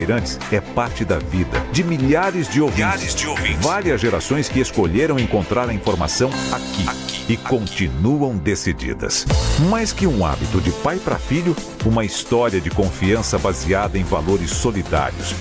Bandeirantes é parte da vida de milhares de ouvintes. Várias gerações que escolheram encontrar a informação aqui e continuam decididas. Mais que um hábito de pai para filho, uma história de confiança baseada em valores solidários.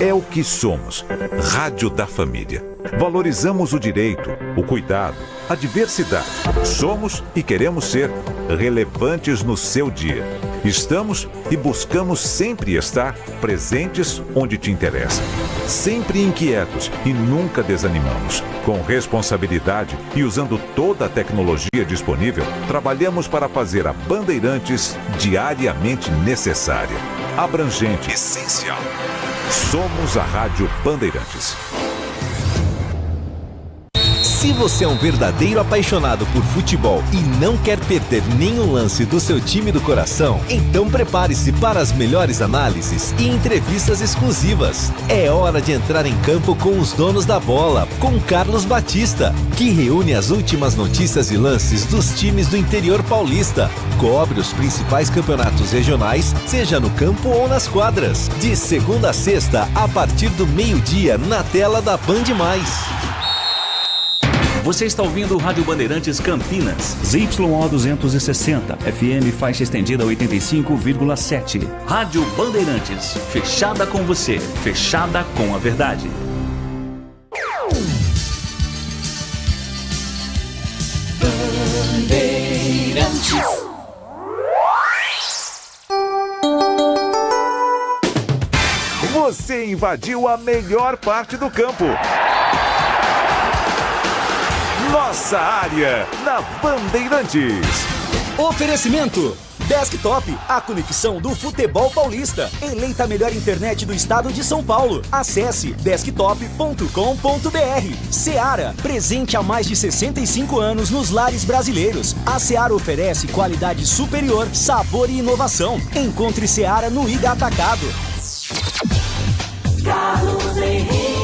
É o que somos. Rádio da Família. Valorizamos o direito, o cuidado, a diversidade. Somos e queremos ser relevantes no seu dia. Estamos e buscamos sempre estar presentes onde te interessa. Sempre inquietos e nunca desanimamos. Com responsabilidade e usando toda a tecnologia disponível, trabalhamos para fazer a Bandeirantes diariamente necessária, abrangente, essencial. Somos a Rádio Bandeirantes. Se você é um verdadeiro apaixonado por futebol e não quer perder nenhum lance do seu time do coração, então prepare-se para as melhores análises e entrevistas exclusivas. É hora de entrar em campo com os donos da bola, com Carlos Batista, que reúne as últimas notícias e lances dos times do interior paulista. Cobre os principais campeonatos regionais, seja no campo ou nas quadras. De segunda a sexta, a partir do meio-dia, na tela da Band+. Você está ouvindo o Rádio Bandeirantes Campinas, ZYO 260, FM faixa estendida 85,7. Rádio Bandeirantes, fechada com você, fechada com a verdade. Bandeirantes. Você invadiu a melhor parte do campo. Nossa área, na Bandeirantes. Oferecimento Desktop, a conexão do futebol paulista. Eleita a melhor internet do estado de São Paulo. Acesse desktop.com.br. Seara, presente há mais de 65 anos nos lares brasileiros. A Seara oferece qualidade superior, sabor e inovação. Encontre Seara no Ida Atacado. Carlos Henrique.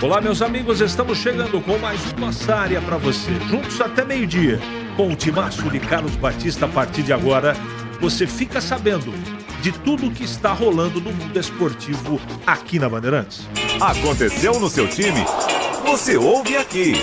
Olá, meus amigos, estamos chegando com mais uma Nossa Área para você. Juntos até meio-dia, com o timaço de Carlos Batista. A partir de agora, você fica sabendo de tudo o que está rolando no mundo esportivo aqui na Bandeirantes. Aconteceu no seu time? Você ouve aqui.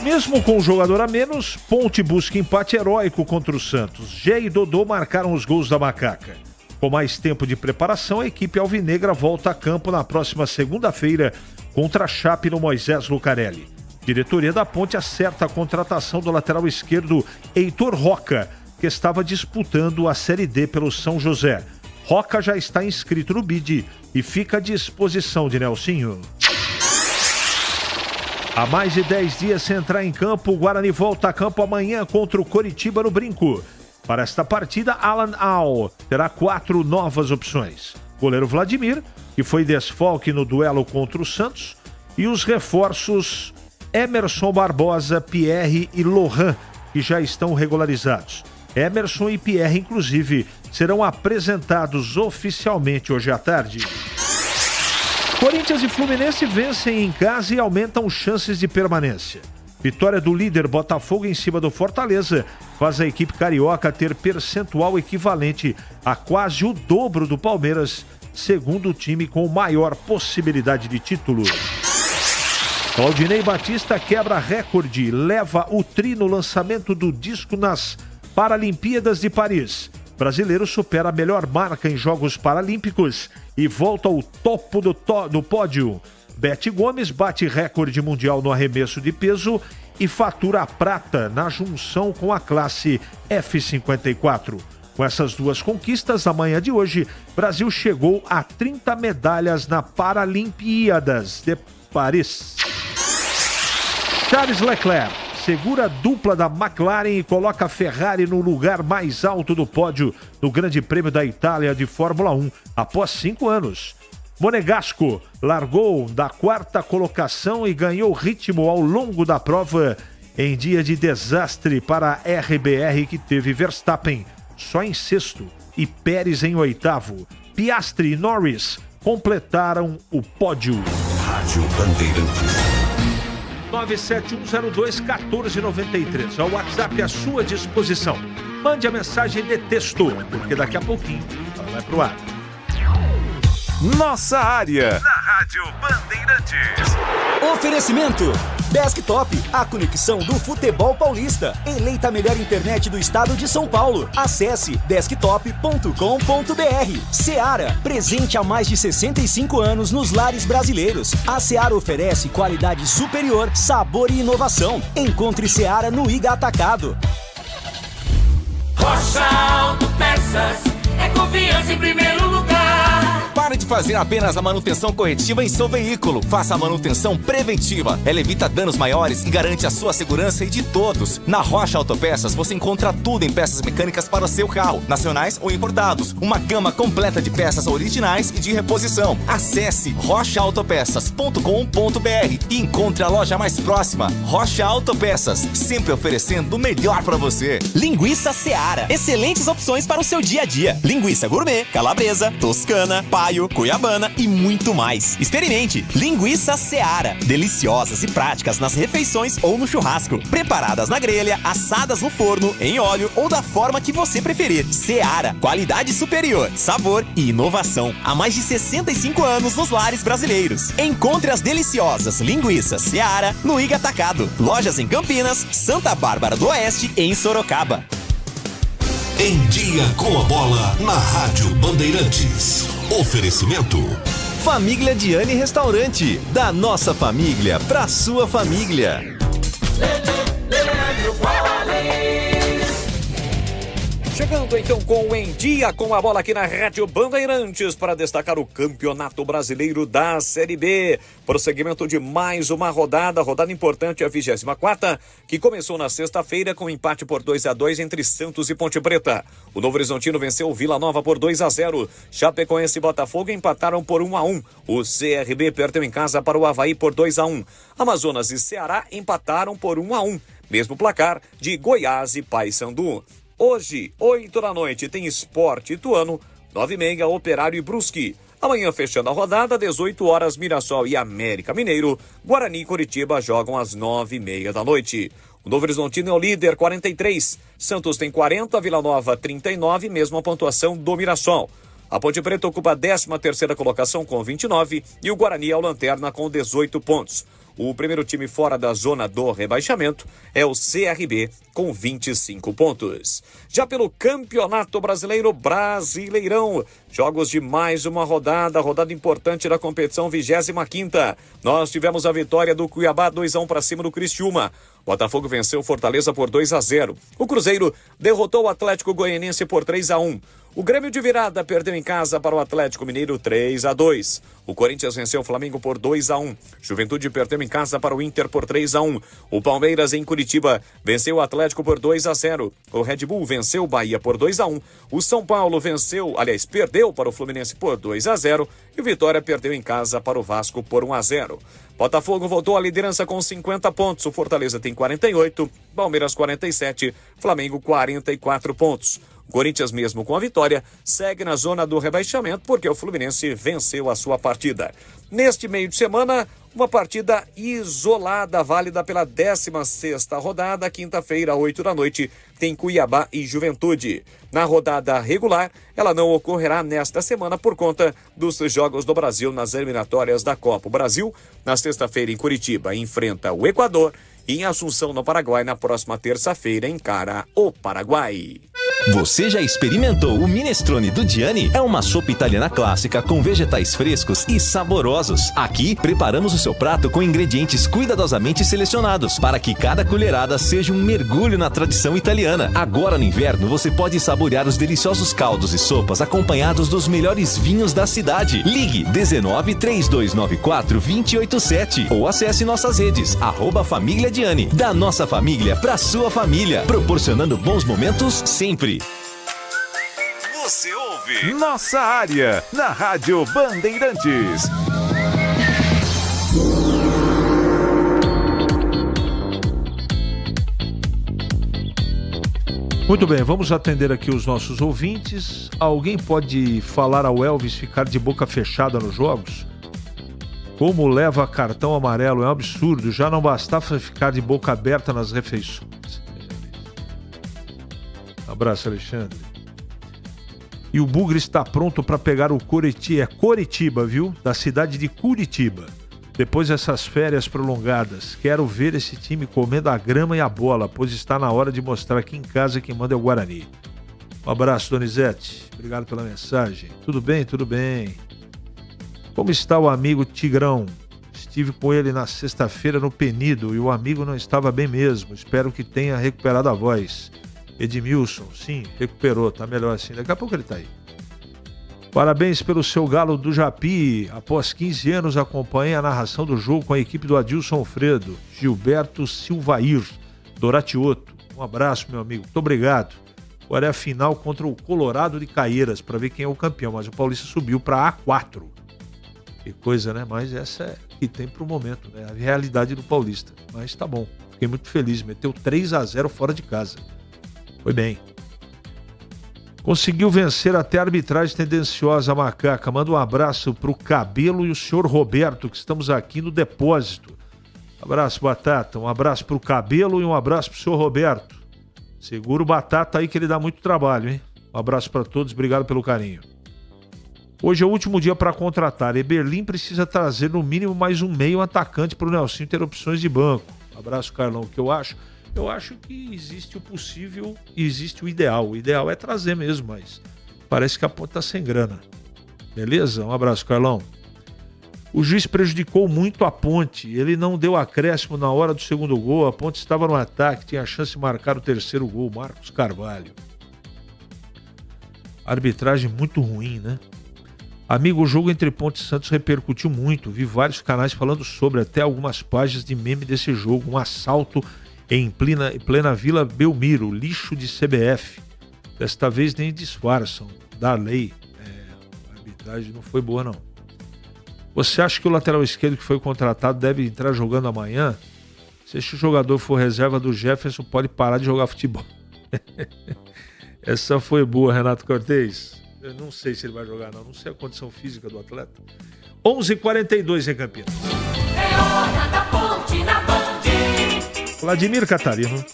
Mesmo com um jogador a menos, Ponte busca empate heróico contra o Santos. Gé e Dodô marcaram os gols da Macaca. Com mais tempo de preparação, a equipe alvinegra volta a campo na próxima segunda-feira contra a Chape no Moisés Lucarelli. Diretoria da Ponte acerta a contratação do lateral esquerdo Heitor Roca, que estava disputando a Série D pelo São José. Roca já está inscrito no BID e fica à disposição de Nelsinho. Há mais de 10 dias sem entrar em campo, o Guarani volta a campo amanhã contra o Coritiba no Brinco. Para esta partida, Alan Al terá 4 novas opções. Goleiro Vladimir, que foi desfalque no duelo contra o Santos, e os reforços Emerson Barbosa, Pierre e Lohan, que já estão regularizados. Emerson e Pierre, inclusive, serão apresentados oficialmente hoje à tarde. Corinthians e Fluminense vencem em casa e aumentam chances de permanência. Vitória do líder Botafogo em cima do Fortaleza faz a equipe carioca ter percentual equivalente a quase o dobro do Palmeiras, segundo o time com maior possibilidade de título. Claudinei Batista quebra recorde, leva o tri no lançamento do disco nas Paralimpíadas de Paris. Brasileiro supera a melhor marca em Jogos Paralímpicos e volta ao topo do pódio. Bete Gomes bate recorde mundial no arremesso de peso e fatura a prata na junção com a classe F54. Com essas duas conquistas, na manhã de hoje, Brasil chegou a 30 medalhas na Paralimpíadas de Paris. Charles Leclerc segura a dupla da McLaren e coloca a Ferrari no lugar mais alto do pódio no Grande Prêmio da Itália de Fórmula 1 após 5 anos. Monegasco largou da 4ª colocação e ganhou ritmo ao longo da prova em dia de desastre para a RBR, que teve Verstappen só em 6º e Pérez em 8º. Piastri e Norris completaram o pódio. Rádio Bandeirantes. 97102-1493. É o WhatsApp à sua disposição. Mande a mensagem de texto, porque daqui a pouquinho ela vai pro ar. Nossa área, na Rádio Bandeirantes. Oferecimento Desktop, a conexão do futebol paulista. Eleita a melhor internet do estado de São Paulo. Acesse desktop.com.br. Seara, presente há mais de 65 anos nos lares brasileiros. A Seara oferece qualidade superior, sabor e inovação. Encontre Seara no Iga Atacado. Rocha Autopeças, é confiança em primeiro lugar. Pare de fazer apenas a manutenção corretiva em seu veículo. Faça a manutenção preventiva. Ela evita danos maiores e garante a sua segurança e de todos. Na Rocha Autopeças você encontra tudo em peças mecânicas para o seu carro, nacionais ou importados. Uma gama completa de peças originais e de reposição. Acesse rochaautopeças.com.br e encontre a loja mais próxima. Rocha Autopeças, sempre oferecendo o melhor para você. Linguiça Seara. Excelentes opções para o seu dia a dia. Linguiça gourmet, calabresa, toscana, paio, cuiabana e muito mais. Experimente Linguiça Seara. Deliciosas e práticas nas refeições ou no churrasco. Preparadas na grelha, assadas no forno, em óleo ou da forma que você preferir. Seara. Qualidade superior, sabor e inovação. Há mais de 65 anos nos lares brasileiros. Encontre as deliciosas linguiças Seara no Iga Atacado. Lojas em Campinas, Santa Bárbara do Oeste e em Sorocaba. Em Dia com a Bola, na Rádio Bandeirantes. Oferecimento Família Diani Restaurante. Da nossa família pra sua família. Chegando então com o Em Dia com a Bola aqui na Rádio Bandeirantes para destacar o Campeonato Brasileiro da Série B. Prosseguimento de mais uma rodada importante, a 24ª, que começou na sexta-feira com empate por 2-2 entre Santos e Ponte Preta. O Novo Horizontino venceu o Vila Nova por 2-0. Chapecoense e Botafogo empataram por 1-1. O CRB perdeu em casa para o Avaí por 2-1. Amazonas e Ceará empataram por 1-1. Mesmo placar de Goiás e Paysandu. Hoje, 8 da noite, tem Sport Ituano, 9h30, Operário e Brusque. Amanhã, fechando a rodada, 18 horas, Mirassol e América Mineiro. Guarani e Curitiba jogam às 9h30 da noite. O Novo Horizontino é o líder, 43. Santos tem 40, Vila Nova 39, mesma pontuação do Mirassol. A Ponte Preta ocupa a 13ª colocação com 29 e o Guarani é o lanterna com 18 pontos. O primeiro time fora da zona do rebaixamento é o CRB, com 25 pontos. Já pelo Campeonato Brasileiro, Brasileirão, jogos de mais uma rodada importante da competição, 25ª. Nós tivemos a vitória do Cuiabá, 2-1 para cima do Criciúma. O Botafogo venceu o Fortaleza por 2-0. O Cruzeiro derrotou o Atlético Goianiense por 3-1. O Grêmio de virada perdeu em casa para o Atlético Mineiro 3-2. O Corinthians venceu o Flamengo por 2-1. Juventude perdeu em casa para o Inter por 3-1. O Palmeiras em Curitiba venceu o Atlético por 2-0. O Red Bull venceu o Bahia por 2-1. O São Paulo perdeu para o Fluminense por 2-0. E o Vitória perdeu em casa para o Vasco por 1-0. Botafogo voltou à liderança com 50 pontos. O Fortaleza tem 48, Palmeiras 47, Flamengo 44 pontos. O Corinthians, mesmo com a vitória, segue na zona do rebaixamento porque o Fluminense venceu a sua partida. Neste meio de semana, uma partida isolada, válida pela 16ª rodada, quinta-feira, 8 da noite, tem Cuiabá e Juventude. Na rodada regular, ela não ocorrerá nesta semana por conta dos Jogos do Brasil nas eliminatórias da Copa. O Brasil, na sexta-feira em Curitiba, enfrenta o Equador e em Assunção, no Paraguai, na próxima terça-feira, encara o Paraguai. Você já experimentou o minestrone do Diani? É uma sopa italiana clássica com vegetais frescos e saborosos. Aqui, preparamos o seu prato com ingredientes cuidadosamente selecionados para que cada colherada seja um mergulho na tradição italiana. Agora no inverno, você pode saborear os deliciosos caldos e sopas acompanhados dos melhores vinhos da cidade. Ligue 19 3294 287 ou acesse nossas redes @Família Diani. Da nossa família pra sua família, proporcionando bons momentos sempre. Você ouve Nossa Área, na Rádio Bandeirantes. Muito bem, vamos atender aqui os nossos ouvintes. Alguém pode falar ao Elvis ficar de boca fechada nos jogos? Como leva cartão amarelo, é um absurdo. Já não bastava ficar de boca aberta nas refeições. Abraço, Alexandre. E o Bugre está pronto para pegar o Coritiba. É Coritiba, viu? Da cidade de Curitiba. Depois dessas férias prolongadas, quero ver esse time comendo a grama e a bola, pois está na hora de mostrar aqui em casa quem manda é o Guarani. Um abraço, Donizete. Obrigado pela mensagem. Tudo bem? Tudo bem. Como está o amigo Tigrão? Estive com ele na sexta-feira no Penido e o amigo não estava bem mesmo. Espero que tenha recuperado a voz. Edmilson, sim, recuperou, tá melhor assim. Daqui a pouco ele tá aí. Parabéns pelo seu galo do Japi. Após 15 anos acompanhei a narração do jogo com a equipe do Adilson Alfredo, Gilberto Silvair, Doratioto. Um abraço, meu amigo. Muito obrigado. Agora é a final contra o Colorado de Caieiras para ver quem é o campeão, mas o Paulista subiu para A4. Que coisa, né? Mas essa é que tem pro momento, né? A realidade do Paulista. Mas tá bom. Fiquei muito feliz. Meteu 3-0 fora de casa. Foi bem. Conseguiu vencer até a arbitragem tendenciosa, Macaca. Manda um abraço pro Cabelo e o senhor Roberto, que estamos aqui no depósito. Abraço, Batata. Um abraço pro Cabelo e um abraço pro senhor Roberto. Segura o Batata aí que ele dá muito trabalho, hein? Um abraço para todos. Obrigado pelo carinho. Hoje é o último dia para contratar. Eberlin precisa trazer no mínimo mais um meio atacante para o Nelsinho ter opções de banco. Abraço, Carlão. O que eu acho? Eu acho que existe o possível e existe o ideal. O ideal é trazer mesmo, mas parece que a Ponte está sem grana. Beleza? Um abraço, Carlão. O juiz prejudicou muito a Ponte. Ele não deu acréscimo na hora do segundo gol. A Ponte estava no ataque, tinha a chance de marcar o terceiro gol. Marcos Carvalho. Arbitragem muito ruim, né? Amigo, o jogo entre Ponte e Santos repercutiu muito. Vi vários canais falando sobre, até algumas páginas de meme desse jogo. Um assalto em plena Vila Belmiro, lixo de CBF. Desta vez nem disfarçam da lei. A arbitragem não foi boa, não. Você acha que o lateral esquerdo que foi contratado deve entrar jogando amanhã? Se este jogador for reserva do Jefferson, pode parar de jogar futebol. Essa foi boa, Renato Cortez. Eu não sei se ele vai jogar, não. Não sei a condição física do atleta. 11h42 em Campinas. É hora da Ponte na Band. Vladimir Catarino.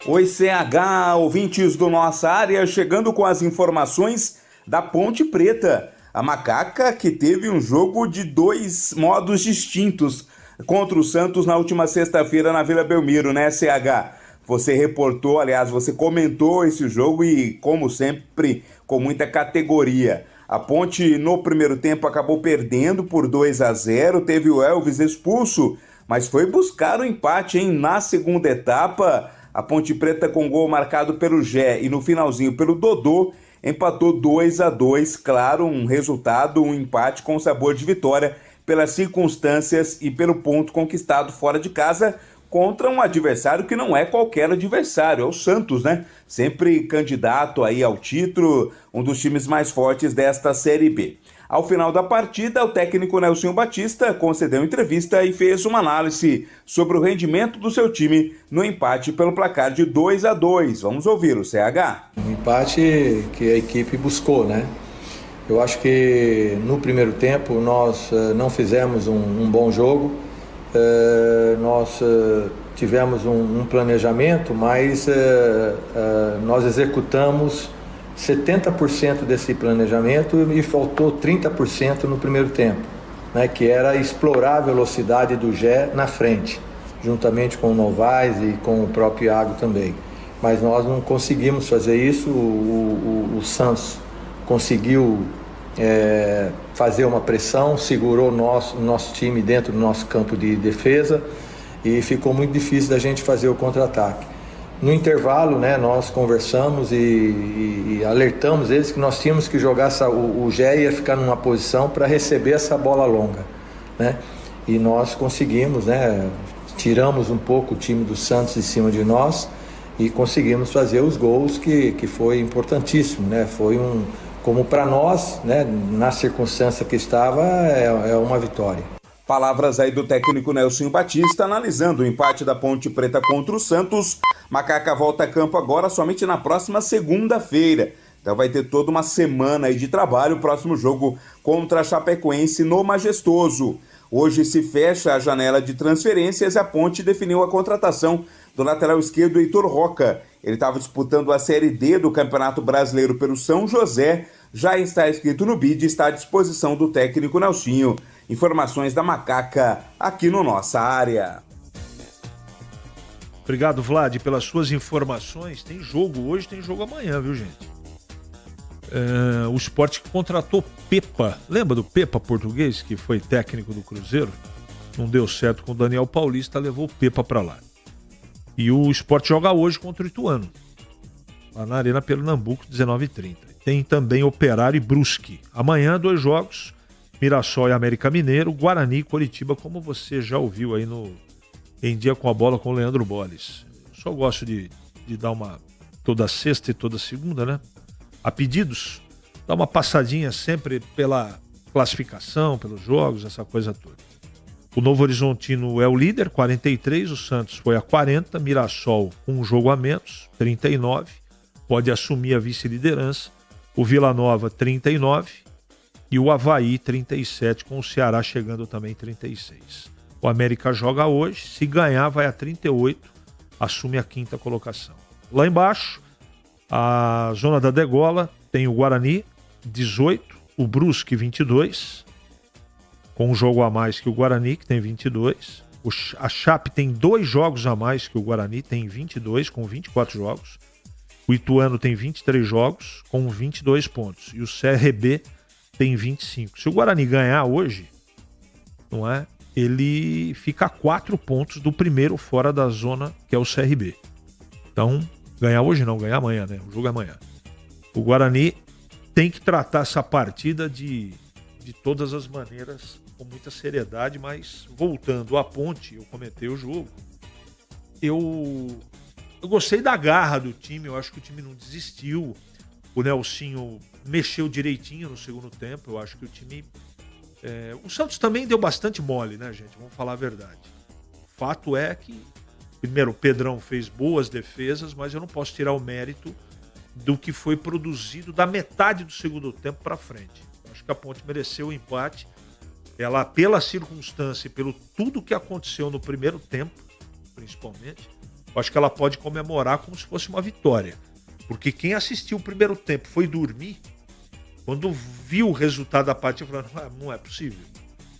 Oi, CH, ouvintes do Nossa Área, chegando com as informações da Ponte Preta. A Macaca que teve um jogo de dois modos distintos contra o Santos na última sexta-feira na Vila Belmiro, né, CH? Você reportou, aliás, você comentou esse jogo e, como sempre, com muita categoria. A Ponte, no primeiro tempo, acabou perdendo por 2-0, teve o Elvis expulso, mas foi buscar o empate, hein? Na segunda etapa, a Ponte Preta com gol marcado pelo Gé e no finalzinho pelo Dodô, empatou 2-2, claro, um resultado, um empate com sabor de vitória pelas circunstâncias e pelo ponto conquistado fora de casa, contra um adversário que não é qualquer adversário, é o Santos, né? Sempre candidato aí ao título, um dos times mais fortes desta Série B. Ao final da partida, o técnico Nelsinho Batista concedeu entrevista e fez uma análise sobre o rendimento do seu time no empate pelo placar de 2-2. Vamos ouvir o CH. Um empate que a equipe buscou, né? Eu acho que no primeiro tempo nós não fizemos um bom jogo. Nós tivemos um planejamento, mas nós executamos 70% desse planejamento e faltou 30% no primeiro tempo, né, que era explorar a velocidade do Gé na frente, juntamente com o Novaes e com o próprio Iago também. Mas nós não conseguimos fazer isso, o Santos conseguiu fazer uma pressão, segurou o nosso time dentro do nosso campo de defesa e ficou muito difícil da gente fazer o contra-ataque. No intervalo, né, nós conversamos e alertamos eles que nós tínhamos que jogar o Gé ia ficar numa posição para receber essa bola longa, né? E nós conseguimos, né, tiramos um pouco o time do Santos de cima de nós e conseguimos fazer os gols que foi importantíssimo, né? Foi como para nós, né, na circunstância que estava, é uma vitória. Palavras aí do técnico Nelsinho Batista, analisando o empate da Ponte Preta contra o Santos. Macaca volta a campo agora somente na próxima segunda-feira. Então vai ter toda uma semana aí de trabalho. O próximo jogo contra a Chapecoense no Majestoso. Hoje se fecha a janela de transferências e a Ponte definiu a contratação do lateral esquerdo Heitor Roca. Ele estava disputando a Série D do Campeonato Brasileiro pelo São José, já está inscrito no BID e está à disposição do técnico Nelsinho. Informações da Macaca aqui no Nossa Área. Obrigado, Vlad, pelas suas informações. Tem jogo hoje, tem jogo amanhã, viu, gente? O Sport contratou Pepa. Lembra do Pepa português, que foi técnico do Cruzeiro? Não deu certo com o Daniel Paulista, levou o Pepa para lá. E o Sport joga hoje contra o Ituano, lá na Arena Pernambuco, 19h30. Tem também Operário e Brusque. Amanhã, 2 jogos, Mirassol e América Mineiro, Guarani e Coritiba, como você já ouviu aí no Em Dia com a Bola com o Leandro Bolles. Eu só gosto de dar uma toda sexta e toda segunda, né? A pedidos, dá uma passadinha sempre pela classificação, pelos jogos, essa coisa toda. O Novo Horizontino é o líder, 43, o Santos foi a 40, Mirassol um jogo a menos, 39, pode assumir a vice-liderança, o Vila Nova 39 e o Avaí 37, com o Ceará chegando também 36. O América joga hoje, se ganhar vai a 38, assume a 5ª colocação. Lá embaixo, a zona da degola tem o Guarani, 18, o Brusque, 22, com um jogo a mais que o Guarani, que tem 22. A Chape tem 2 jogos a mais que o Guarani, tem 22, com 24 jogos. O Ituano tem 23 jogos, com 22 pontos. E o CRB tem 25. Se o Guarani ganhar hoje, não é? Ele fica a 4 pontos do primeiro fora da zona, que é o CRB. Então, ganhar hoje não, ganhar amanhã, né? O jogo é amanhã. O Guarani tem que tratar essa partida de todas as maneiras, com muita seriedade, mas voltando à Ponte, eu comentei o jogo. Eu gostei da garra do time, eu acho que o time não desistiu. O Nelsinho mexeu direitinho no segundo tempo, eu acho que o time... o Santos também deu bastante mole, né, gente? Vamos falar a verdade. O fato é que, primeiro, o Pedrão fez boas defesas, mas eu não posso tirar o mérito do que foi produzido da metade do segundo tempo para frente. Eu acho que a Ponte mereceu o empate. Ela, pela circunstância e pelo tudo que aconteceu no primeiro tempo, principalmente, eu acho que ela pode comemorar como se fosse uma vitória. Porque quem assistiu o primeiro tempo foi dormir, quando viu o resultado da partida, falou, não é possível.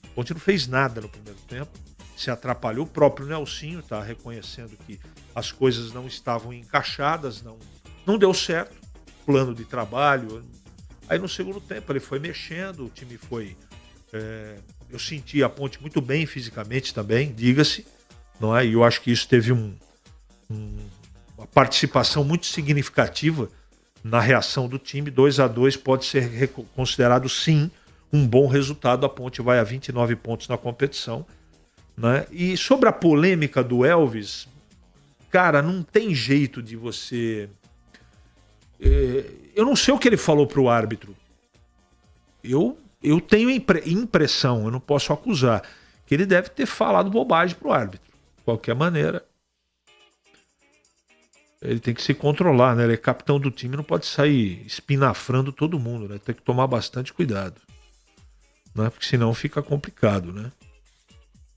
A Ponte não fez nada no primeiro tempo, se atrapalhou. O próprio Nelsinho está reconhecendo que as coisas não estavam encaixadas, não deu certo, plano de trabalho. Aí no segundo tempo ele foi mexendo, o time foi... eu senti a Ponte muito bem fisicamente também, diga-se, não é? E eu acho que isso teve uma participação muito significativa na reação do time. 2-2 pode ser considerado, sim, um bom resultado. A Ponte vai a 29 pontos na competição, né? E sobre a polêmica do Elvis, cara, não tem jeito de você... eu não sei o que ele falou pro árbitro. Eu tenho impressão, eu não posso acusar, que ele deve ter falado bobagem pro árbitro. De qualquer maneira, ele tem que se controlar, né? Ele é capitão do time, não pode sair espinafrando todo mundo, né? Tem que tomar bastante cuidado, né? Porque senão fica complicado, né?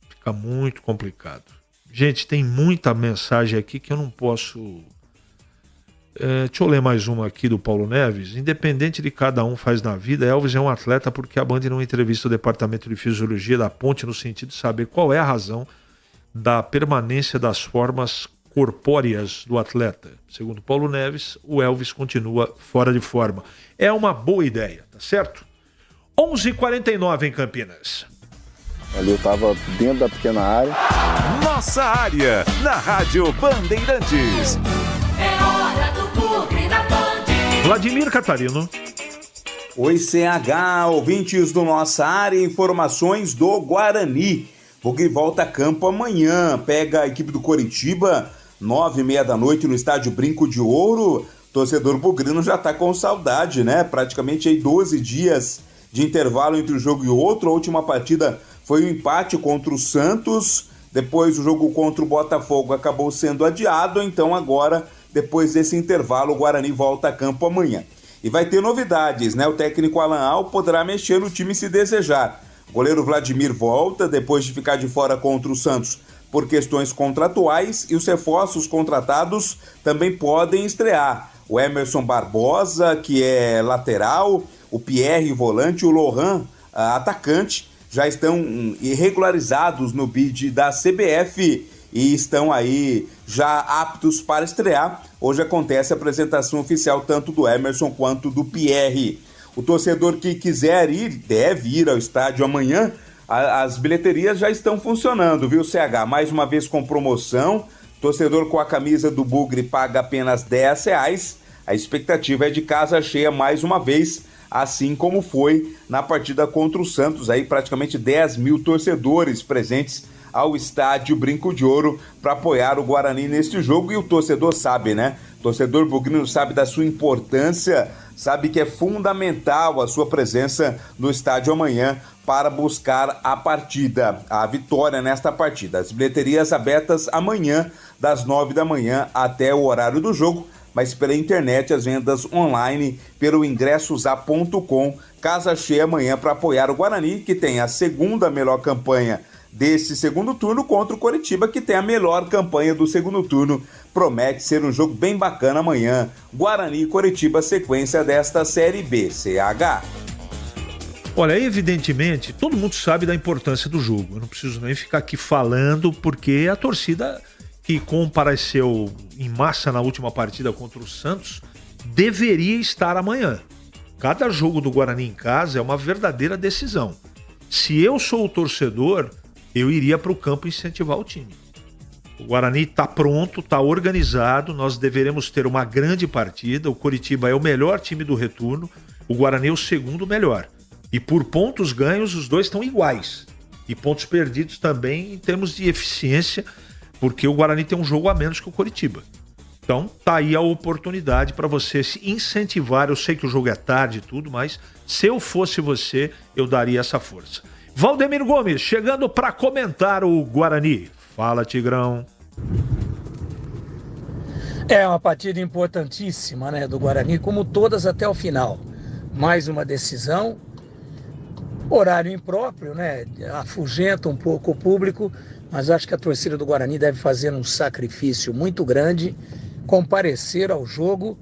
Fica muito complicado. Gente, tem muita mensagem aqui que eu não posso... deixa eu ler mais uma aqui do Paulo Neves. Independente de cada um faz na vida, Elvis é um atleta porque a Band não entrevista o departamento de fisiologia da Ponte no sentido de saber qual é a razão da permanência das formas corpóreas do atleta. Segundo Paulo Neves, o Elvis continua fora de forma. É uma boa ideia, tá certo? 11h49 em Campinas. Ali eu estava dentro da pequena área. Nossa área, na Rádio Bandeirantes. É hora do Bugre da Band. Vladimir Catarino. Oi, CH, ouvintes do Nossa Área, informações do Guarani. Bugre volta a campo amanhã, pega a equipe do Coritiba, 9h30 da noite no estádio Brinco de Ouro. Torcedor bugrino já tá com saudade, né? Praticamente aí 12 dias de intervalo entre um jogo e outro. A última partida foi um empate contra o Santos, depois o jogo contra o Botafogo acabou sendo adiado, então agora, depois desse intervalo, o Guarani volta a campo amanhã. E vai ter novidades, né? O técnico Alan Al poderá mexer no time se desejar. O goleiro Vladimir volta depois de ficar de fora contra o Santos por questões contratuais, e os reforços contratados também podem estrear. O Emerson Barbosa, que é lateral, o Pierre, volante, o Lohan, atacante, já estão regularizados no bid da CBF e estão aí já aptos para estrear. Hoje acontece a apresentação oficial tanto do Emerson quanto do Pierre. O torcedor que quiser ir, deve ir ao estádio amanhã. As bilheterias já estão funcionando, viu, CH? Mais uma vez com promoção. Torcedor com a camisa do Bugre paga apenas R$10. A expectativa é de casa cheia mais uma vez, assim como foi na partida contra o Santos. Aí praticamente 10 mil torcedores presentes ao estádio Brinco de Ouro para apoiar o Guarani neste jogo. E o torcedor sabe, né? O torcedor bugrino sabe da sua importância, sabe que é fundamental a sua presença no estádio amanhã para buscar a partida, a vitória nesta partida. As bilheterias abertas amanhã, das 9 da manhã até o horário do jogo, mas pela internet as vendas online pelo ingressosa.com. Casa cheia amanhã para apoiar o Guarani, que tem a segunda melhor campanha desse segundo turno, contra o Coritiba, que tem a melhor campanha do segundo turno. Promete ser um jogo bem bacana amanhã. Guarani e Coritiba, sequência desta Série B, CH. Olha, evidentemente, todo mundo sabe da importância do jogo. Eu não preciso nem ficar aqui falando, porque a torcida que compareceu em massa na última partida contra o Santos deveria estar amanhã. Cada jogo do Guarani em casa é uma verdadeira decisão. Se eu sou o torcedor, eu iria para o campo incentivar o time. O Guarani está pronto, está organizado, nós deveremos ter uma grande partida. O Coritiba é o melhor time do retorno, o Guarani é o segundo melhor. E por pontos ganhos, os dois estão iguais. E pontos perdidos também em termos de eficiência, porque o Guarani tem um jogo a menos que o Coritiba. Então, tá aí a oportunidade para você se incentivar. Eu sei que o jogo é tarde e tudo, mas se eu fosse você, eu daria essa força. Valdemir Gomes, chegando para comentar o Guarani. Fala, Tigrão. É uma partida importantíssima, né, do Guarani, como todas até o final. Mais uma decisão. Horário impróprio, né? Afugenta um pouco o público, mas acho que a torcida do Guarani deve fazer um sacrifício muito grande, comparecer ao jogo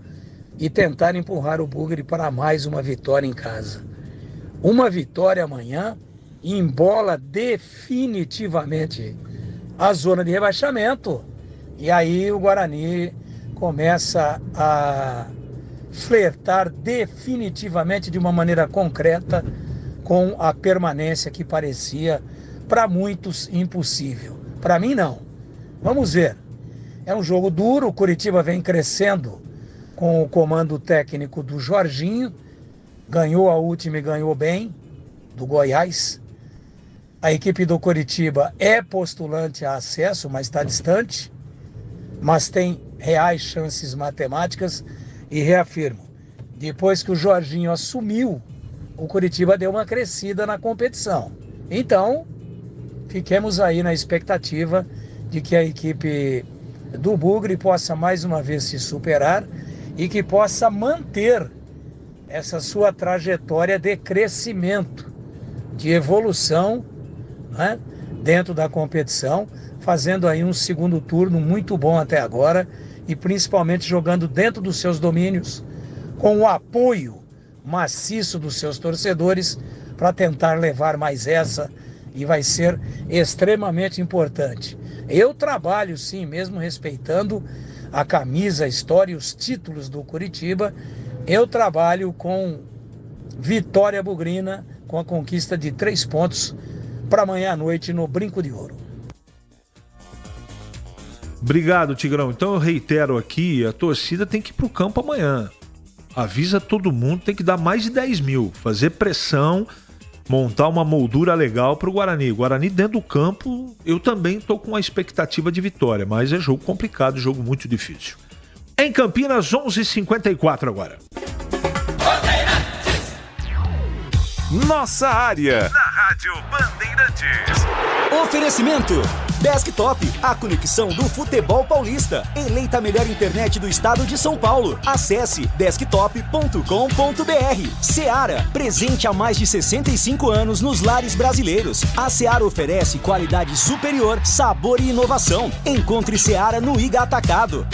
e tentar empurrar o Bugre para mais uma vitória em casa. Uma vitória amanhã embola definitivamente a zona de rebaixamento. E aí o Guarani começa a flertar definitivamente de uma maneira concreta com a permanência que parecia para muitos impossível. Para mim não. Vamos ver. É um jogo duro, o Coritiba vem crescendo com o comando técnico do Jorginho, ganhou a última e ganhou bem, do Goiás. A equipe do Coritiba é postulante a acesso, mas está distante, mas tem reais chances matemáticas e reafirmo, depois que o Jorginho assumiu, o Coritiba deu uma crescida na competição. Então, fiquemos aí na expectativa de que a equipe do Bugre possa mais uma vez se superar e que possa manter essa sua trajetória de crescimento, de evolução, né, dentro da competição, fazendo aí um segundo turno muito bom até agora e principalmente jogando dentro dos seus domínios, com o apoio maciço dos seus torcedores para tentar levar mais essa, e vai ser extremamente importante. Eu trabalho sim, mesmo respeitando a camisa, a história e os títulos do Coritiba, eu trabalho com vitória bugrina, com a conquista de 3 pontos para amanhã à noite no Brinco de Ouro. Obrigado, Tigrão. Então eu reitero aqui, a torcida tem que ir para o campo amanhã. Avisa todo mundo, tem que dar mais de 10 mil, fazer pressão, montar uma moldura legal para o Guarani. Guarani dentro do campo, eu também estou com a expectativa de vitória, mas é jogo complicado, jogo muito difícil. Em Campinas, 11h54 agora. Nossa área, na Rádio Bandeirantes. Oferecimento Desktop, a conexão do futebol paulista. Eleita a melhor internet do estado de São Paulo. Acesse desktop.com.br. Seara, presente há mais de 65 anos nos lares brasileiros. A Seara oferece qualidade superior, sabor e inovação. Encontre Seara no Iga Atacado.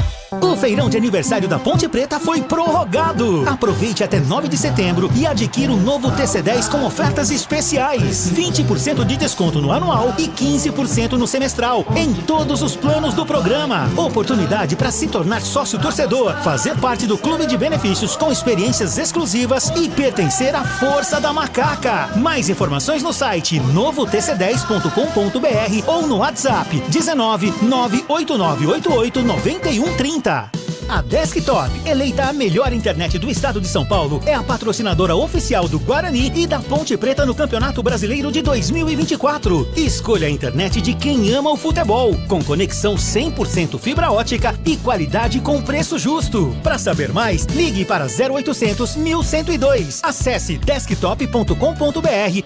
O feirão de aniversário da Ponte Preta foi prorrogado. Aproveite até 9 de setembro e adquira o novo TC10 com ofertas especiais. 20% de desconto no anual e 15% no semestral, em todos os planos do programa. Oportunidade para se tornar sócio torcedor, fazer parte do clube de benefícios com experiências exclusivas e pertencer à Força da Macaca. Mais informações no site novotc10.com.br ou no WhatsApp 19 98988 9130. A Desktop, eleita a melhor internet do estado de São Paulo, é a patrocinadora oficial do Guarani e da Ponte Preta no Campeonato Brasileiro de 2024. Escolha a internet de quem ama o futebol, com conexão 100% fibra ótica e qualidade com preço justo. Para saber mais, ligue para 0800 1102. Acesse desktop.com.br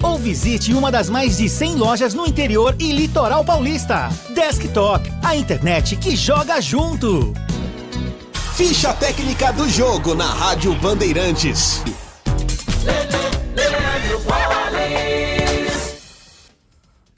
ou visite uma das mais de 100 lojas no interior e litoral paulista. Desktop, a internet que joga junto. Ficha técnica do jogo na Rádio Bandeirantes.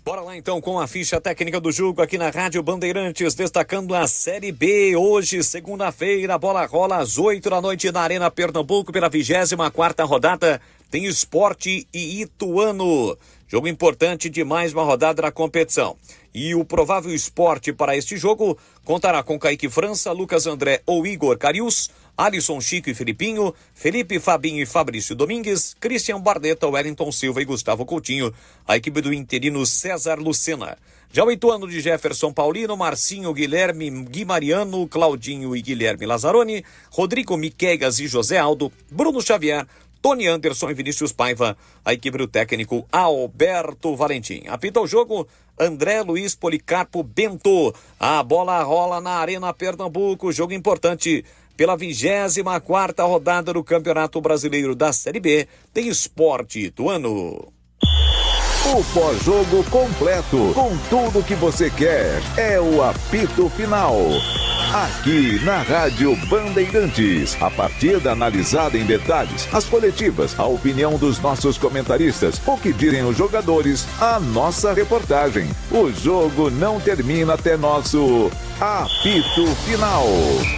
Bora lá então com a ficha técnica do jogo aqui na Rádio Bandeirantes, destacando a Série B. Hoje, segunda-feira, a bola rola às 8 da noite na Arena Pernambuco pela 24ª rodada. Tem Sport e Ituano. Jogo importante de mais uma rodada da competição. E o provável Sport para este jogo contará com Kaique França, Lucas André ou Igor Carius, Alisson, Chico e Felipinho, Felipe, Fabinho e Fabrício Domingues, Christian Bardetta, Wellington Silva e Gustavo Coutinho, a equipe do interino César Lucena. Já o Ituano de Jefferson Paulino, Marcinho, Guilherme, Gui Mariano, Claudinho e Guilherme Lazzaroni, Rodrigo Miqueigas e José Aldo, Bruno Xavier, Tony Anderson e Vinícius Paiva, a equipe do técnico Alberto Valentim. Apita o jogo André Luiz Policarpo Bento. A bola rola na Arena Pernambuco, jogo importante pela 24ª rodada do Campeonato Brasileiro da Série B. Tem Sport Ituano. O pós-jogo completo, com tudo que você quer, é o apito final. Aqui na Rádio Bandeirantes, a partida analisada em detalhes, as coletivas, a opinião dos nossos comentaristas, o que dizem os jogadores, a nossa reportagem. O jogo não termina até nosso apito final.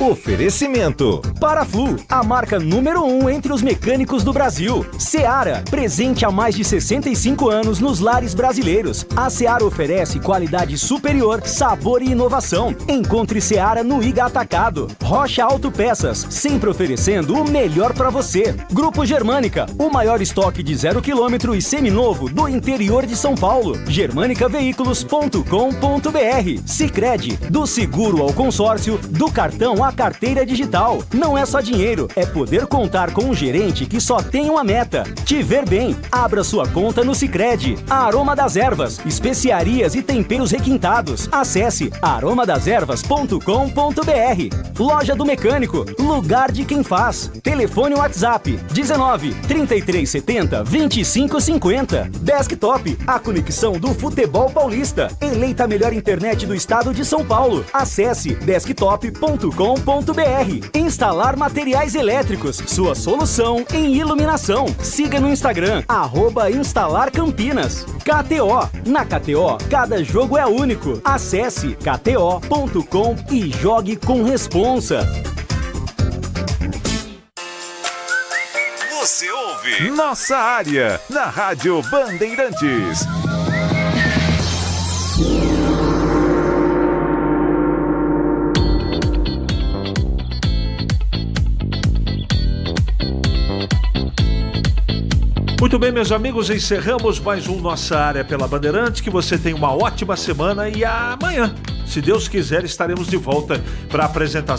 Oferecimento Paraflu, a marca número 1 entre os mecânicos do Brasil. Seara, presente há mais de 65 anos nos lares brasileiros. A Seara oferece qualidade superior, sabor e inovação. Encontre Seara no Iga Atacado. Rocha Autopeças, sempre oferecendo o melhor para você. Grupo Germânica, o maior estoque de 0 km e seminovo do interior de São Paulo. germanicaveículos.com.br. Sicredi, do seguro ao consórcio, do cartão à carteira digital. Não é só dinheiro, é poder contar com um gerente que só tem uma meta: te ver bem. Abra sua conta no Sicredi. A Aroma das Ervas, especiarias e temperos requintados. Acesse aromadeservas.com.br. Loja do Mecânico, lugar de quem faz. Telefone WhatsApp 19 3370 2550. Desktop, a conexão do futebol paulista. Eleita a melhor internet do estado de São Paulo. Acesse desktop.com.br. Instalar materiais elétricos, sua solução em iluminação. Siga no Instagram @instalarcampinas. KTO, na KTO cada jogo é único. Acesse kto.com e jogue com responsa. Você ouve Nossa Área na Rádio Bandeirantes. Muito bem, meus amigos, encerramos mais um Nossa Área pela Bandeirantes. Que você tenha uma ótima semana e amanhã, se Deus quiser, estaremos de volta para a apresentação